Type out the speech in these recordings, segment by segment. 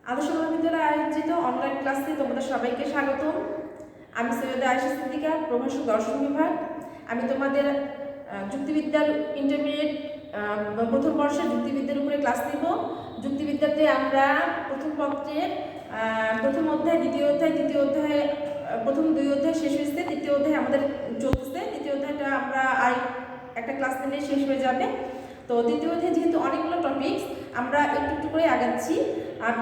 আদর্শ মহাবিদ্যালয়ে আয়োজিত অনলাইন ক্লাসে তোমাদের সবাইকে স্বাগতম। আমি সৈয়দা আয়েশা সিদ্দিকা, প্রভাষক দর্শন বিভাগ। আমি তোমাদের যুক্তিবিদ্যার ইন্টারমিডিয়েট প্রথম বর্ষের যুক্তিবিদ্যার উপরে ক্লাস নিব। যুক্তিবিদ্যাতে আমরা প্রথম পত্রের প্রথম অধ্যায়, দ্বিতীয় অধ্যায়, তৃতীয় অধ্যায়, প্রথম দুই অধ্যায় শেষ হয়েছে, তৃতীয় অধ্যায় আমাদের চলতেছে। তৃতীয় অধ্যায়টা আমরা আর একটা ক্লাস নিলে শেষ হয়ে যাবে। তো তৃতীয় অধ্যায় যেহেতু অনেকগুলো টপিকস, আমরা একটু একটু করে আগাচ্ছি। আর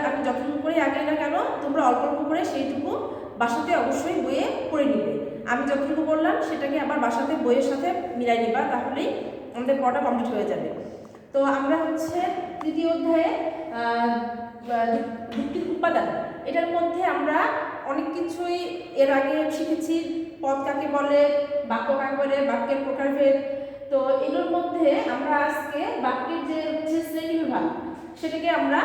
আমি যতটুকু করে আগাই না কেন, তোমরা অল্প অল্প করে সেইটুকু বাসাতে অবশ্যই বইয়ে পড়ে নিবে। আমি যতটুকু বললাম সেটাকে আবার বাসাতে বইয়ের সাথে মিলাই নিবা, তাহলেই আমাদের পড়াটা কমপ্লিট হয়ে যাবে। তো আমরা তৃতীয় অধ্যায়ে যুক্তির উপাদান, এটার মধ্যে আমরা অনেক কিছুই এর আগে শিখেছি। পদ কাকে বলে, বাক্য কাকে বলে, বাক্যের প্রকারভেদ। তো এগুলোর মধ্যে আমরা আজকে বাক্যের যে শ্রেণীবিভাগ, সেটাকে আমরা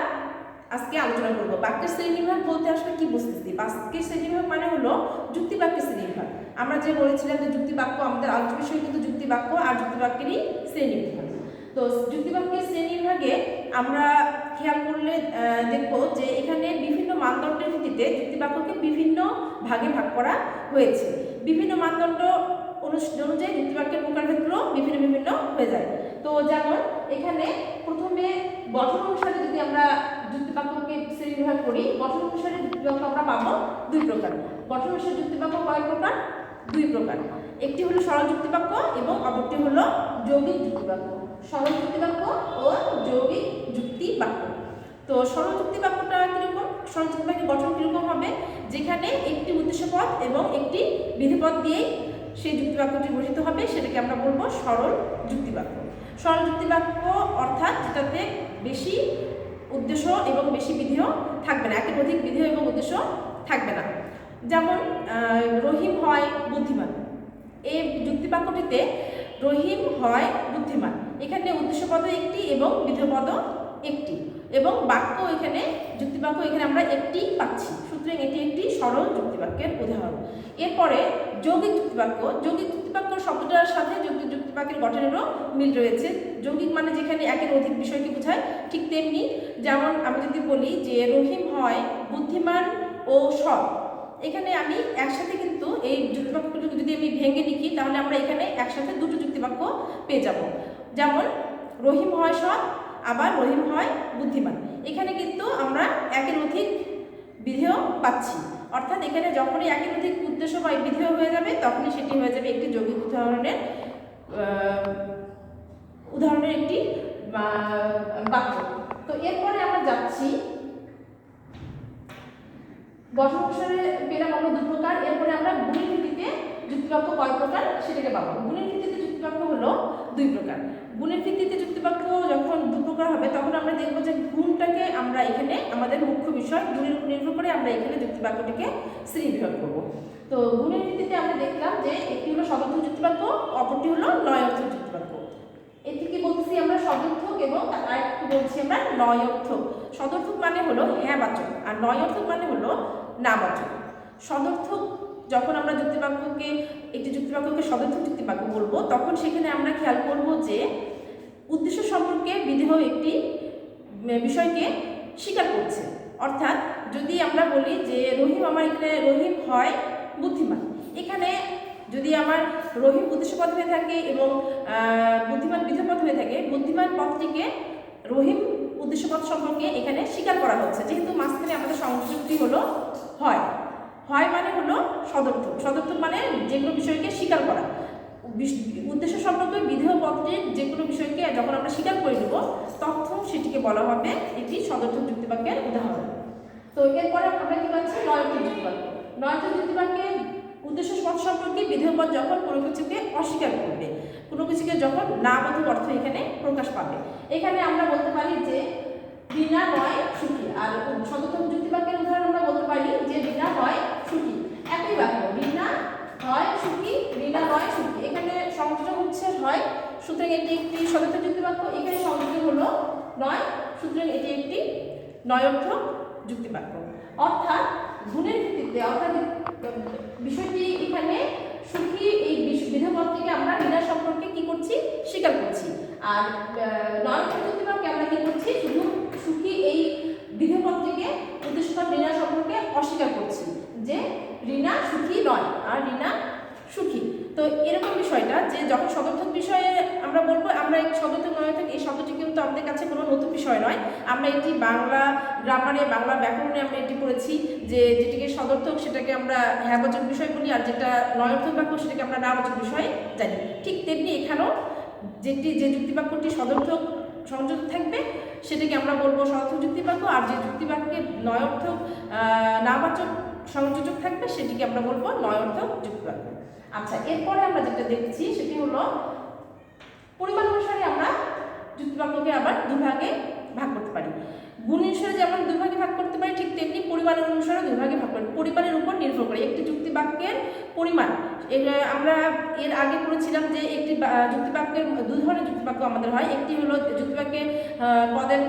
আজকে আলোচনা করব। বাক্যের শ্রেণীবিভাগ বলতে আসলে কি বুঝতেছি? বাক্যের শ্রেণীবিভাগ মানে হলো যুক্তি বাক্যের শ্রেণীবিভাগ। আমরা যে বলেছিলাম যে যুক্তি বাক্য, আমাদের আলোচ্য বিষয় কিন্তু যুক্তি বাক্য আর যুক্তি বাক্যেরই শ্রেণীবিভাগ। তো যুক্তি বাক্যের শ্রেণীবিভাগে আমরা খেয়াল করলে দেখব যে এখানে বিভিন্ন মানদণ্ডের ভিত্তিতে যুক্তি বাক্যকে বিভিন্ন ভাগে ভাগ করা হয়েছে। বিভিন্ন মানদণ্ড অনুযায়ী যুক্তি বাক্যের প্রকারভেদগুলো বিভিন্ন বিভিন্ন হয়ে যায়। তো যেমন এখানে প্রথমে গঠন অনুসারে যদি আমরা যুক্তি বাক্যকে শ্রেণীবিভাগ করি, গঠন অনুসারে যুক্তি বাক্য আমরা পাবো দুই প্রকার। গঠন অনুসারে যুক্তি বাক্য কয় প্রকার? দুই প্রকার। একটি হলো সরল যুক্তি বাক্য এবং অপরটি হলো যৌগিক যুক্তি বাক্য। সরল যুক্তি বাক্য ও যৌগিক যুক্তি বাক্য। তো সরল যুক্তি বাক্যটা কিরকম? সরল যুক্তি বাক্যের গঠন কিরকম হবে? যেখানে একটি উদ্দেশ্যপদ এবং একটি বিধিপদ দিয়েই সেই যুক্তি বাক্যটি গঠিত হবে, সেটাকে আমরা বলবো সরল যুক্তি বাক্য। সরল যুক্তি বাক্য অর্থাৎ যেটাতে বেশি উদ্দেশ্য এবং বেশি বিধেয় থাকবে না, একের অধিক বিধেয় এবং উদ্দেশ্য থাকবে না। যেমন রহিম হয় বুদ্ধিমান, এই যুক্তি বাক্যটিতে রহিম হয় বুদ্ধিমান, এখানে উদ্দেশ্যপদ একটি এবং বিধেয়পদ একটি, এবং বাক্য এখানে যুক্তিবাক্য এখানে আমরা একটি পাচ্ছি। সুতরাং এটি একটি সরল যুক্তিবাক্যের উদাহরণ। এরপরে যৌগিক যুক্তিবাক্য। যৌগিক যুক্তিবাক্য শব্দটার সাথে যৌগিক যুক্তিবাক্যের গঠনেরও মিল রয়েছে। যৌগিক মানে যেখানে একের অধিক বিষয়কে বোঝায়, ঠিক তেমনি যেমন আমি যদি বলি যে রহিম হয় বুদ্ধিমান ও সৎ, এখানে আমি একসাথে কিন্তু এই যুক্তিবাক্যগুলোকে যদি আমি ভেঙে লিখি, তাহলে আমরা এখানে একসাথে দুটো যুক্তিবাক্য পেয়ে যাব। যেমন রহিম হয় সৎ, আবার রহিম হয় বুদ্ধিমান। এখানে কিন্তু আমরা একের অধিক বিধেয় পাচ্ছি, অর্থাৎ এখানে যখনই একের অধিক উদ্দেশ্য বা বিধেয় হয়ে যাবে, তখনই সেটি হয়ে যাবে একটি যৌগিক উদাহরণের একটি বাক্য। তো এরপরে আমরা যাচ্ছি গঠন অনুসারে পেলাম আমরা দু প্রকার। এরপরে আমরা গুণের ভিত্তিতে যুক্তিবাক্য কয় প্রকার সেটাকে পাবো। গুণের ভিত্তিতে যুক্তিবাক্য হলো দুই প্রকার। গুণের ভিত্তিতে যুক্তিবাক্য যখন দু প্রকার হবে, তখন আমরা দেখবো যে গুণটাকে আমরা এখানে আমাদের মুখ্য বিষয়, গুণের উপর নির্ভর করে আমরা এখানে যুক্তিবাক্যটিকে শ্রেণীবিভাগ করবো। তো গুণের ভিত্তিতে আমরা দেখলাম যে একটি হলো সদর্থক যুক্তিবাক্য, অপরটি হলো নয়অর্থক যুক্তিবাক্য। এটিকে বলতেছি আমরা সদর্থক এবং আরেকটি বলছি আমরা নয়অর্থক। সদর্থক মানে হলো হ্যাঁ বাচক, আর নয়অর্থক মানে হলো না বাচক। সদর্থক যখন আমরা একটি যুক্তিবাক্যকে সদর্থক যুক্তিবাক্য বলবো, তখন সেখানে আমরা খেয়াল করব যে উদ্দেশ্য সম্পর্কে বিধেয় একটি বিষয়কে স্বীকার করছে। অর্থাৎ যদি আমরা বলি যে রহিম হয় বুদ্ধিমান, এখানে যদি আমার রহিম উদ্দেশ্যপদ হয়ে থাকে এবং বুদ্ধিমান বিধেয়পদ হয়ে থাকে, বুদ্ধিমান পদটিকে রহিম উদ্দেশ্যপদ সম্পর্কে এখানে স্বীকার করা হচ্ছে, যেহেতু মাঝখানে আমাদের সংযোগটি হলো হয়। হয় মানে হলো সদর্থক। সদর্থক মানে যে কোনো বিষয়কে স্বীকার করা। উদ্দেশ্য সম্পর্কে বিধেয় পদটির যে কোনো বিষয়কে যখন আমরা স্বীকার করে নেব, তখন সেটিকে বলা হবে একটি সদর্থক যুক্তিবাক্যের উদাহরণ। তো এরপরে আমরা কি পাচ্ছি? নয়অর্থক যুক্তিবাক্য। নয়অর্থক যুক্তিবাক্যে উদ্দেশ্য পদ সম্পর্কে বিধেয় পদ যখন কোনো কিছুকে অস্বীকার করবে, কোনো কিছুকে যখন না বোধক অর্থ এখানে প্রকাশ পাবে। এখানে আমরা বলতে পারি যে রিনা নয় সুখী, আর সদর্থক যুক্তিবাক্যের উদাহরণ আমরা বলতে পারি যে রিনা নয় সুখী। একই বাক্য, রিনা হয় সুখী, রিনা নয় সুখী, এখানে সংযোজন হচ্ছে হয়, সুতরাং এটি একটি সদর্থক যুক্তিবাক্য। এখানে সংযোজন হলো নয়, সুতরাং এটি একটি নয়অর্থক যুক্তিবাক্য। অর্থাৎ গুণের ভিত্তিতে, অর্থাৎ বিষয়টি এখানে সুখী এই বিধেয়পদটিকে আমরা রিনা সম্পর্কে কি করছি? স্বীকার করছি। আর নয়অর্থক যুক্তিবাক্যে আমরা কি করছি? শুধু সুখী এই বিধেয়পদটিকে উদ্দেশ্যপদ রিনা সম্পর্কে অস্বীকার করছি যে রিনা সুখী নয় আর রিনা সুখী। তো এরকম বিষয়টা যে যখন সদর্থক বিষয়ে আমরা বলবো, আমরা এই সদর্থক নয়র্থক এই শব্দটি কিন্তু আমাদের কাছে কোনো নতুন বিষয় নয়। আমরা এটি বাংলা গ্রামারে, বাংলা ব্যাকরণে আমরা এটি পড়েছি যে যেটিকে সদর্থক সেটাকে আমরা হ্যাঁবাচক বিষয় বলি, আর যেটা নয়র্থক বাক্য সেটাকে আমরা নাবাচক বিষয় জানি। ঠিক তেমনি এখানেও যে যুক্তিবাক্যটি সদর্থক সংযোজিত থাকবে সেটাকে আমরা বলবো সদর্থক যুক্তিবাক্য, আর যে যুক্তিবাক্যে নয়র্থক নাবাচক সংযোজক থাকবে সেটিকে আমরা বলবো নয়র্থক যুক্তিবাক্য। আচ্ছা, এরপরে আমরা যেটা দেখছি সেটি হলো পরিমাণ অনুসারে আমরা যুক্তিবাক্যকে আবার দুভাগে ভাগ করতে পারি। গুণ অনুসারে যেমন দুভাগে ভাগ করতে পারি, ঠিক তেমনি পরিমাণের অনুসারে দুভাগে ভাগ করি। পরিমাণের উপর নির্ভর করে একটি যুক্তিবাক্যের পরিমাণ, আমরা এর আগে পড়েছিলাম যে একটি যুক্তিবাক্যের দুই ধরনের যুক্তিবাক্য আমাদের হয়। একটি হলো যুক্তিবাক্যে পদের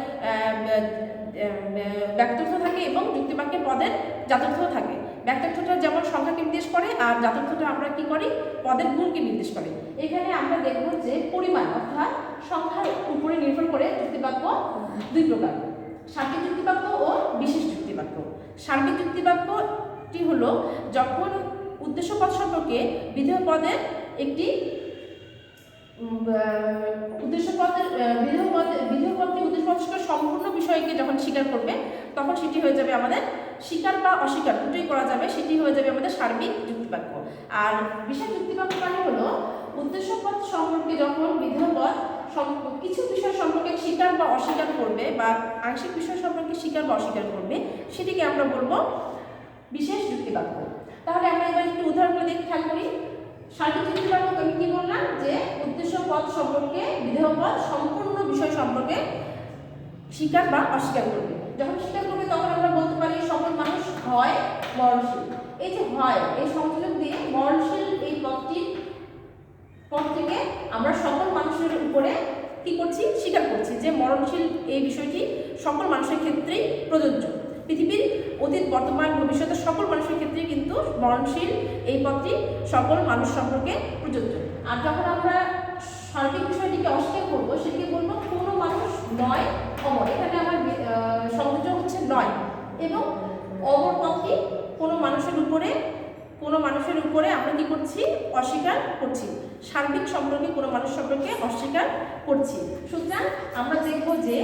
ব্যক্তার্থ থাকে এবং যুক্তিবাক্যে পদের জাতার্থ থাকে। ব্যক্তার্থটা যেমন সংখ্যাকে নির্দেশ করে, আর জাতার্থটা আমরা কি করি, পদের গুণকে নির্দেশ করে। এখানে আমরা দেখব যে পরিমাণ অর্থাৎ সংখ্যার উপরে নির্ভর করে যুক্তিবাক্য দুই প্রকার, সার্বিক যুক্তিবাক্য ও বিশেষ যুক্তিবাক্য। সার্বিক যুক্তিবাক্যটি হলো যখন উদ্দেশ্যপদ সম্পর্কে বিধেয় পদের একটি বিধেয়পদটি উদ্দেশ্যপদ সম্পূর্ণ বিষয়কে যখন স্বীকার করবে তখন সেটি হয়ে যাবে আমাদের স্বীকার বা অস্বীকার দুটোই করা যাবে, সেটি হয়ে যাবে আমাদের সার্বিক যুক্তিবাক্য। আর বিশেষ যুক্তিবাক্য মানে হলো উদ্দেশ্যপদ সম্পর্কে যখন বিধেয়পদ কিছু বিষয় সম্পর্কে স্বীকার বা অস্বীকার করবে বা আংশিক বিষয় সম্পর্কে স্বীকার বা অস্বীকার করবে, সেটিকে আমরা বলবো বিশেষ যুক্তিবাক্য। তাহলে আমরা এবার একটু উদাহরণ দিয়ে খেয়াল করি। সার্বিক যুক্তিবাক্য আমি কি বললাম যে উদ্দেশ্যপদ সম্পর্কে বিধেয়পদ সম্পূর্ণ বিষয় সম্পর্কে স্বীকার বা অস্বীকার করবে। যখন স্বীকার করবে তখন আমরা বলতে পারি সকল মানুষ হয় মরণশীল। এই যে হয় এই সংযোজন দিয়ে মরণশীল এই পদ থেকে আমরা সকল মানুষের উপরে কি করছি, স্বীকার করছি যে মরণশীল এই বিষয়টি সকল মানুষের ক্ষেত্রেই প্রযোজ্য। পৃথিবীর অতীত বর্তমান ভবিষ্যতের সকল মানুষের ক্ষেত্রে কিন্তু মরণশীল এই পদটি সকল মানুষ সম্পর্কে প্রযোজ্য। আর যখন আমরা সার্বিক বিষয়টিকে অস্বীকার করবো সেটিকে বলবো কোনো মানুষ নয় অমর। এখানে আমার সংযোজন হচ্ছে নয়, এবং অমর পদটি কোনো মানুষের উপরে আমরা কি করছি, অস্বীকার করছি। সার্বিক সম্পর্কে কোনো মানুষ সম্পর্কে অস্বীকার করছি। সুতরাং আমরা দেখব যে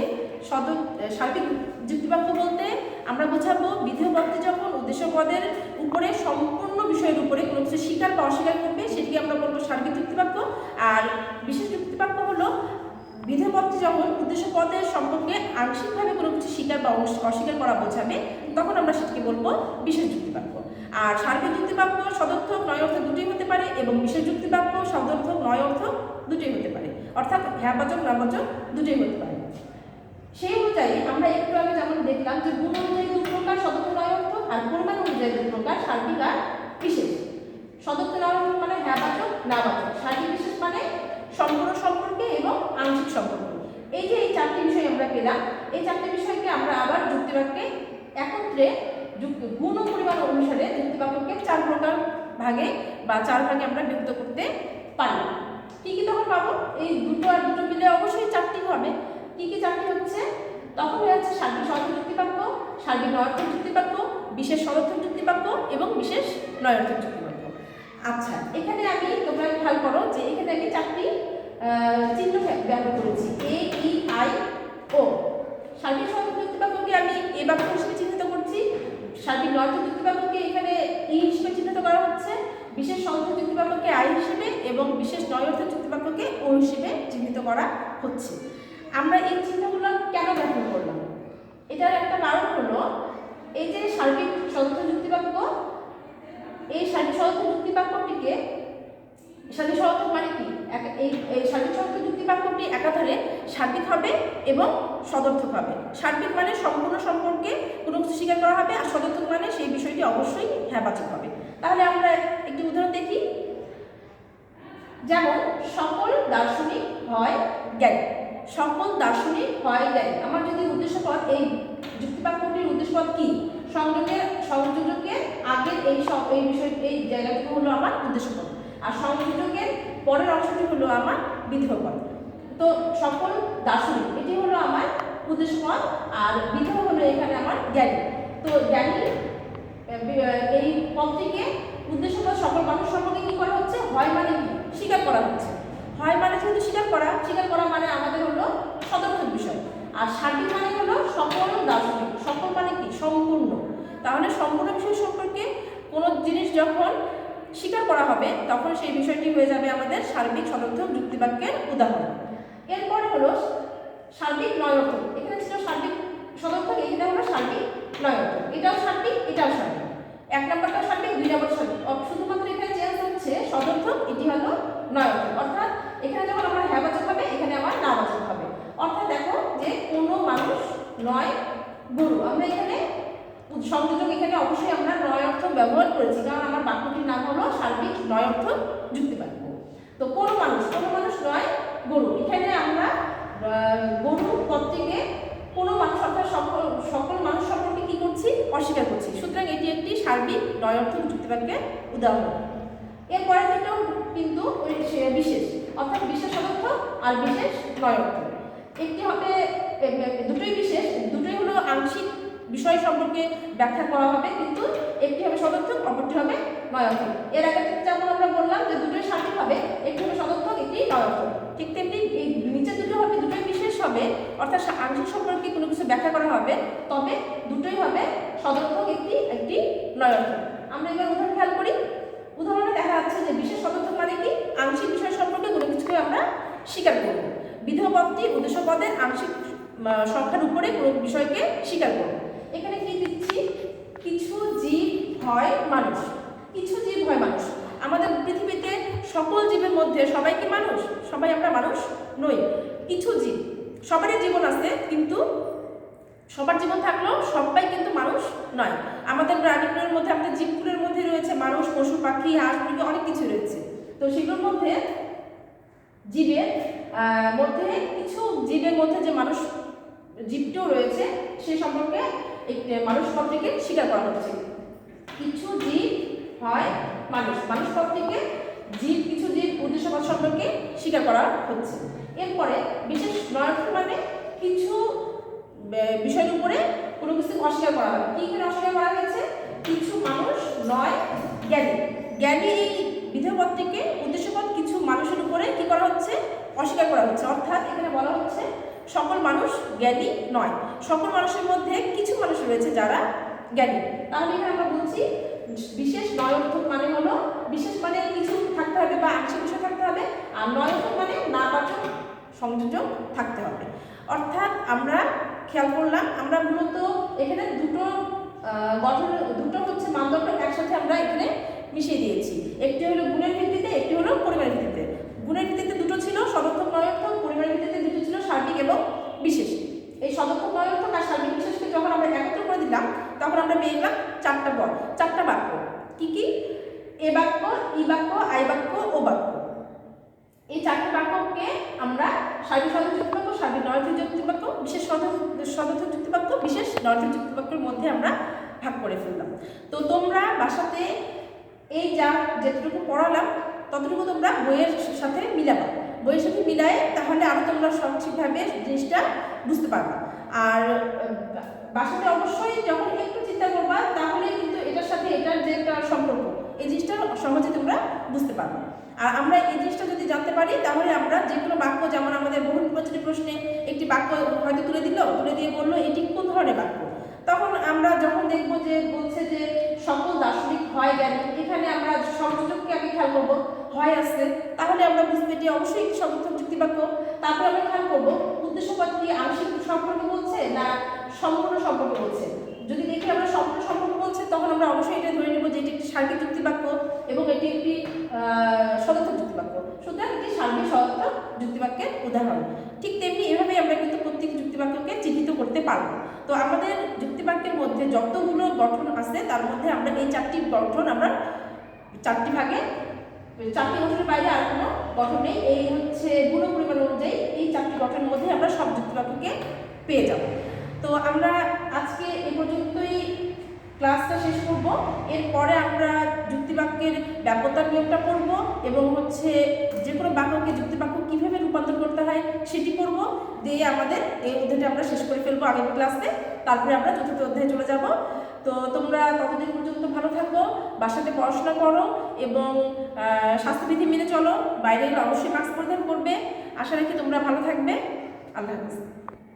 সার্বিক যুক্তিবাক্য বলতে আমরা বোঝাবো বিধেয়পদটি যখন উদ্দেশ্যপদের উপরে সম্পূর্ণ বিষয়ের উপরে কোনো কিছু স্বীকার বা অস্বীকার করবে সেটিকে আমরা বলবো সার্বিক যুক্তিবাক্য। আর বিশেষ যুক্তিবাক্য হলো বিধেয়পদটি যখন উদ্দেশ্যপদের সম্পর্কে আংশিকভাবে কোনো কিছু স্বীকার বা অস্বীকার করা বোঝাবে তখন আমরা সেটিকে বলবো বিশেষ যুক্তিবাক্য। আর সার্বিক যুক্তিবাক্য সদর্থক নয়র্থক দুটোই হতে পারে, এবং বিশেষ যুক্তিবাক্য সদর্থক নয়র্থক দুটোই হতে পারে, অর্থাৎ হ্যাঁবাচক নাবাচক দুটোই হতে পারে। সেই অনুযায়ী আমরা একটু আগে যেমন দেখলাম যে গুণ অনুযায়ী দুই প্রকার সদর্থক নয়র্থক, আর পরিমাণ অনুযায়ী দুই প্রকার সার্বিক আর বিশেষ। সদর্থক নয়র্থক মানে হ্যাঁবাচক নাবাচক, সার্বিক বিশেষ মানে সম্পূর্ণ সম্পর্কে এবং আংশিক সম্পর্কে। এই যে এই চারটি বিষয় আমরা পেলাম, এই চারটি বিষয়কে আমরা আবার যুক্তিবাক্যে একত্রে গুণ ও পরিমাণ অনুসারে যুক্তিবাক্যকে চার প্রকার ভাগে বা চার ভাগে আমরা বিভক্ত করতে পারি। কি কি তখন পাবো, এই দুটো আর দুটো মিলে অবশ্যই চারটি হবে। কি কি চারটি হচ্ছে, তখন হয়ে যাচ্ছে সার্বিক সদর্থক যুক্তিবাক্য, সার্বিক নয়র্থক যুক্তিবাক্য, বিশেষ সদর্থক যুক্তিবাক্য এবং বিশেষ নয়র্থক যুক্তিবাক্য। আচ্ছা, এখানে আমি তোমরা খেয়াল করো যে এখানে আমি চারটি চিহ্ন ব্যবহার করেছি, এ ই আই ও। সার্বিক সদর্থক যুক্তিবাক্যকে আমি এ বাক্য হিসেবে চিহ্নিত করছি, সার্বিক নয়র্থক যুক্তিবাক্যকে এখানে ই হিসেবে চিহ্নিত করা হচ্ছে, বিশেষ সদর্থক যুক্তিবাক্যকে আই হিসেবে এবং বিশেষ নয়র্থক যুক্তিবাক্যকে ও হিসেবে চিহ্নিত করা হচ্ছে। আমরা এই চিহ্নগুলো কেন ব্যবহার করলাম, এটার একটা কারণ হলো এই যে সার্বিক সদর্থক যুক্তিবাক্য, এই সার্বিক সদর্থক যুক্তিবাক্যটিকে, সার্বিক সদর্থক মানে কি, এই সার্বিক সদর্থক যুক্তিবাক্যটি একাধারে সার্বিক হবে এবং সদর্থক হবে। সার্বিক মানে সম্পূর্ণ সম্পর্কে কোনো কিছু স্বীকার করা হবে, আর সদর্থক মানে সেই বিষয়টি অবশ্যই হ্যাঁবাচক হবে। তাহলে আমরা একটি উদাহরণ দেখি, যেমন সকল দার্শনিক হয় জ্ঞানী। সকল দার্শনিক হয় জ্ঞানী, আমার যদি উদ্দেশ্যপদ, এই যুক্তিবাক্যটির উদ্দেশ্যপদ কি, সংযোজকের আগের এই বিষয় এই জায়গাটুকু হলো আমার উদ্দেশ্যপদ, আর সংযোজকের পরের অংশটি হলো আমার বিধেয়পদ। তো সকল দার্শনিক এটি হলো আমার উদ্দেশ্যপদ, আর বিধেয় হলো এখানে আমার জ্ঞানী। তো তো জ্ঞানী এই পদটিকে উদ্দেশ্যপদ সকল মানুষ সম্পর্কে কি করা হচ্ছে, হয় মানে কি স্বীকার করা হচ্ছে। হয় মানে যেহেতু স্বীকার করা মানে আমাদের হলো সদর্থক বিষয়। আর সার্বিক মানে হলো সকল দার্শনিক, সকল মানে কি সম্পূর্ণ। তাহলে সম্পূর্ণ বিষয় সম্পর্কে কোনো জিনিস যখন স্বীকার করা হবে তখন সেই বিষয়টি হয়ে যাবে আমাদের সার্বিক সদর্থক যুক্তিবাক্যের উদাহরণ। এরপরে হলো সার্বিক নয়অর্থক। এখানে ছিল সার্বিক সদর্থক, এখানে হলো সার্বিক নয়অর্থক। এটাও সার্বিক, এটাও সার্বিক। এক নম্বরটা সার্বিক, দুই নম্বর সার্বিক। শুধুমাত্র এখানে চেঞ্জ হচ্ছে সদর্থক, এটি হলো নয়অর্থক। অর্থাৎ এখানে যখন আমরা হ্যাঁ বাচক হবে, এখানে আবার না বাচক হবে। অর্থাৎ দেখো যে কোনো মানুষ নয় গরু, আমরা এখানে সংযোজক এখানে অবশ্যই আমরা নয়অর্থক ব্যবহার করেছি, কারণ আমার বাক্যটির নাম হলো সার্বিক নয়অর্থক যুক্তিবাক্য। তো কোনো মানুষ নয় গরু, এখানে আমরা গরু পদটিকে কোনো মানুষ অর্থাৎ সকল মানুষ সম্পর্কে কি করছি, অস্বীকার করছি। সুতরাং এটি একটি সার্বিক নয়অর্থক যুক্তিবাক্যের উদাহরণ। এরপরে দিকেও কিন্তু বিশেষ, অর্থাৎ বিশেষ সদর্থক আর বিশেষ নয়অর্থক। একটি হবে দুটোই বিশেষ, দুটোই হলো আংশিক বিষয় সম্পর্কে ব্যাখ্যা করা হবে, কিন্তু একটি হবে সদর্থক, অপরটি হবে নয়অর্থক। এর আগে যেমন আমরা বললাম যে দুটোই সার্বিক হবে, একটি হবে সদর্থক, একটি নয়অর্থক। ঠিক তেমনি এই নিচে দুটো হবে দুটোই বিশেষ হবে, অর্থাৎ আংশিক সম্পর্কে কোনো কিছু ব্যাখ্যা করা হবে, তবে দুটোই হবে সদর্থক, একটি নয়অর্থক। আমরা এবার উদাহরণ খেয়াল করি। উদাহরণে দেখা যাচ্ছে যে বিশেষ সদর্থক মানে কি, আংশিক বিষয় সম্পর্কে কোনো কিছুকে আমরা স্বীকার করব। বিধেয় পদটি উদ্দেশ্য পদের আংশিক সংখ্যার উপরে কোনো বিষয়কে স্বীকার করব। এখানে কি দিচ্ছি, কিছু জীব হয় মানুষ, কিছু জীব হয় মানুষ। আমাদের পৃথিবীতে সকল জীবের মধ্যে সবাই কি মানুষ? সবাই আমরা মানুষ নই। কিছু জীব, সবারই জীবন আছে, কিন্তু সবার জীবন থাকলেও সবাই কিন্তু মানুষ নয়। আমাদের প্রাণীগুলোর মধ্যে, আমাদের জীবগুলোর মধ্যে রয়েছে মানুষ, পশু পাখি, হাঁস মুরগি, অনেক কিছু রয়েছে। তো সেগুলোর মধ্যে জীবের মধ্যে কিছু জীবের মধ্যে যে মানুষ জীবটিও রয়েছে, সে সম্পর্কে একটি মানুষ পদ থেকে স্বীকার করা হচ্ছে। কিছু জীব হয় মানুষ, মানুষ পদ থেকে জীব, কিছু জীব উদ্দেশ্যপদ সম্পর্কে স্বীকার করা হচ্ছে। এরপরে বিশেষ নয়অর্থক মানে কিছু বিষয়ের উপরে কোনো কিছু অস্বীকার করা হবে। কি এখানে অস্বীকার করা হয়েছে, কিছু মানুষ নয় জ্ঞানী। জ্ঞানী এই বিধেয় পদটিকে উদ্দেশ্যপদ কিছু মানুষের উপরে কি করা হচ্ছে, অস্বীকার করা হচ্ছে। অর্থাৎ এখানে বলা হচ্ছে সকল মানুষ জ্ঞানী নয়, সকল মানুষের মধ্যে কিছু মানুষ রয়েছে যারা জ্ঞানী। তাহলে এখানে আমরা বলছি বিশেষ নয়অর্থক মানে হলো, বিশেষ মানে কিছু থাকতে হবে বা আংশিক বিষয় থাকতে হবে, আর নয়অর্থক মানে নাবাচক সংযোজক থাকতে হবে। অর্থাৎ আমরা খেয়াল করলাম, আমরা মূলত এখানে দুটো গঠন, দুটো হচ্ছে মানদণ্ড একসাথে আমরা এখানে মিশিয়ে দিয়েছি। একটি হলো গুণের ভিত্তিতে, একটি হলো পরিমাণের ভিত্তিতে। গুণের ভিত্তিতে দুটো ছিল সদর্থক নয়অর্থক, পরিমাণের ভিত্তিতে দুটো ছিল সার্বিক এবং বিশেষ। এই সদর্থক নয়অর্থক আর সার্বিক বিশেষকে যখন আমরা একত্র করে দিলাম, তখন আমরা পেয়ে গেলাম চারটা বাক্য। কি কি? এ বাক্য, ই বাক্য, আই বাক্য, ও বাক্য। এই চারটি বাক্যকে আমরা সার্বিক সদর্থক যুক্তিবাক্য, সার্বিক নয়অর্থক যুক্তিবাক্য, বিশেষ সদর্থক যুক্তিবাক্য, বিশেষ নয়অর্থক যুক্তিবাক্যের মধ্যে আমরা ভাগ করে ফেললাম। তো তোমরা বাসাতে এই যেটুকু পড়ালাম ততটুকু তোমরা বইয়ের সাথে মিলাবা, বইয়ের সাথে মিলায়ে তাহলে আরও তোমরা সঠিকভাবে জিনিসটা বুঝতে পারবা। আর বাসাতে অবশ্যই যখন একটু চিন্তা করবা, তাহলে কিন্তু এটার সাথে এটার যে একটা সম্পর্ক, এই জিনিসটা সহজে তোমরা বুঝতে পারবা। আর আমরা এই জিনিসটা যদি জানতে পারি, তাহলে আমরা যে কোনো বাক্য, যেমন আমাদের বহু নির্বাচনী প্রশ্নে একটি বাক্য হয়তো তুলে দিয়ে বললো এটি কোন ধরনের বাক্য, তখন আমরা যখন দেখবো যে বলছে যে সকল দার্শনিক হয় জ্ঞানী, এখানে আমরা সংযোজককে আগে খেয়াল করবো, হয় আসছে, তাহলে আমরা বুঝতে এটি অবশ্যই একটি সদর্থক যুক্তিবাক্য। তারপর আমরা খেয়াল করবো উদ্দেশ্যপদ কি আংশিক সম্পর্কে বলছে না সম্পূর্ণ সম্পর্কে বলছে। যদি দেখি আমরা সম্পূর্ণ সম্পর্কে বলছে, তখন আমরা অবশ্যই এটা ধরে নেব যে এটি একটি সার্বিক যুক্তিবাক্য এবং এটি একটি সদর্থক যুক্তিবাক্য। সুতরাং এটি সার্বিক সদর্থক যুক্তিবাক্যের উদাহরণ। ঠিক তেমনি এভাবেই আমরা কিন্তু প্রত্যেক যুক্তিবাক্যকে চিহ্নিত করতে পারবো। তো আমাদের যুক্তিবাক্যের মধ্যে যতগুলো গঠন আছে, তার মধ্যে আমরা এই চারটি গঠন আমরা চারটি ভাগে, চারটি গঠনের বাইরে আর কোনো গঠন নেই। এই হচ্ছে গুণ পরিমাণ অনুযায়ী এই চারটি গঠনের মধ্যে আমরা সব যুক্তিবাক্যকে পেয়ে যাব। তো আমরা আজকে এই পর্যন্তই ক্লাস ক্লাসটা শেষ করব। এরপরে আমরা যুক্তিবাক্যের ব্যাপ্যতার নিয়মটা করব এবং হচ্ছে যে কোনো বাক্যকে যুক্তিবাক্য কীভাবে রূপান্তর করতে হয় সেটি করব। দিয়ে আমাদের এই অধ্যায়টা আমরা শেষ করে ফেলবো আগামী ক্লাসে। তারপরে আমরা চতুর্থ অধ্যায়ে চলে যাব। তো তোমরা ততদিন পর্যন্ত ভালো থাকো, বাসাতে পড়াশোনা করো এবং স্বাস্থ্যবিধি মেনে চলো। বাইরে গেলে অবশ্যই মাস্ক পরিধান করবে। আশা রাখি তোমরা ভালো থাকবে। আল্লাহ হাফিজ।